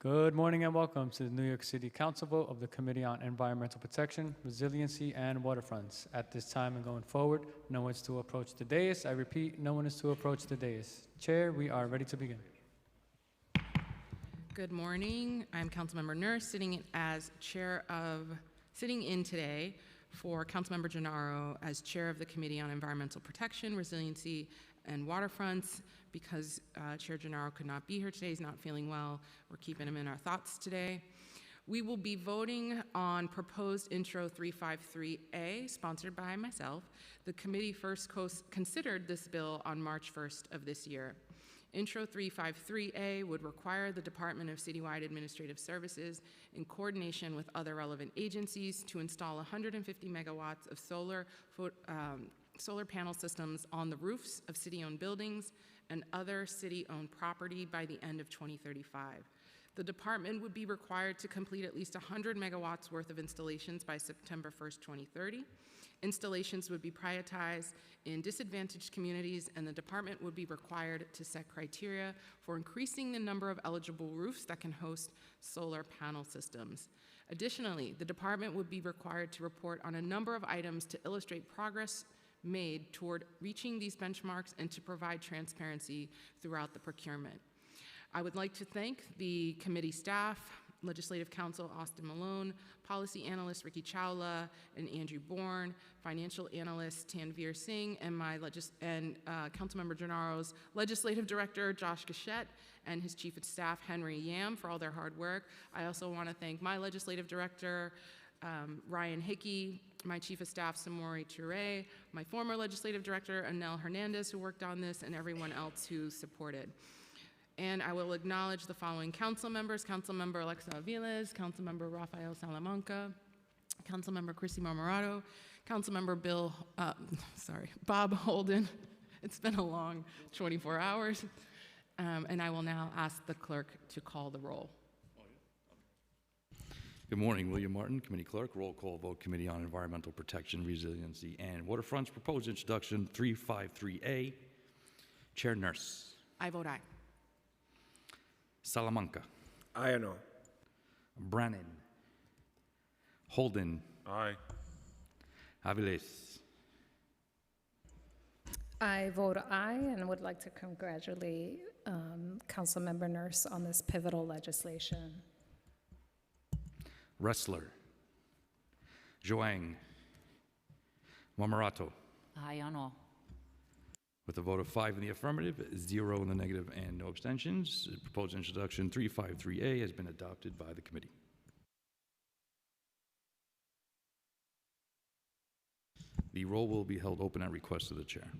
Good morning and welcome to the New York City Council vote of the Committee on Environmental Protection, Resiliency, and Waterfronts. At this time and going forward, no one is to approach the dais. I repeat, no one is to approach the dais. Chair, we are ready to begin. Good morning. I'm Councilmember Nurse, sitting in today for Councilmember Gennaro as Chair of the Committee on Environmental Protection, Resiliency, and Waterfronts. Because Chair Gennaro could not be here today, he's not feeling well, we're keeping him in our thoughts today. We will be voting on proposed Intro 353A, sponsored by myself. The committee first considered this bill on March 1st of this year. Intro 353A would require the Department of Citywide Administrative Services, in coordination with other relevant agencies, to install 150 megawatts of solar panel systems on the roofs of city-owned buildings and other city-owned property by the end of 2035. The department would be required to complete at least 100 megawatts worth of installations by September 1st, 2030. Installations would be prioritized in disadvantaged communities, and the department would be required to set criteria for increasing the number of eligible roofs that can host solar panel systems. Additionally, the department would be required to report on a number of items to illustrate progress made toward reaching these benchmarks and to provide transparency throughout the procurement. I would like to thank the committee staff, Legislative Counsel Austin Malone, Policy Analyst Ricky Chawla and Andrew Bourne, Financial Analyst Tanveer Singh, and Councilmember Gennaro's Legislative Director Josh Gachette and his Chief of Staff Henry Yam for all their hard work. I also want to thank my Legislative Director Ryan Hickey, my Chief of Staff Samori Toure, my former Legislative Director Anel Hernandez, who worked on this, and everyone else who supported. And I will acknowledge the following council members: Councilmember Alexa Aviles, Councilmember Rafael Salamanca, Councilmember Chrissy Marmorato, Councilmember Bob Holden. It's been a long 24 hours. And I will now ask the clerk to call the roll. Good morning, William Martin, Committee Clerk. Roll call vote, Committee on Environmental Protection, Resiliency, and Waterfronts. Proposed introduction 353A. Chair Nurse. I vote aye. Salamanca. Aye or no? Brannan. Holden. Aye. Aviles. I vote aye and would like to congratulate Councilmember Nurse on this pivotal legislation. Ressler. Zhuang. Marmorato. Aye on all. With a vote of 5 in the affirmative, 0 in the negative, and no abstentions, proposed introduction 353A has been adopted by the committee. The roll will be held open at request of the chair.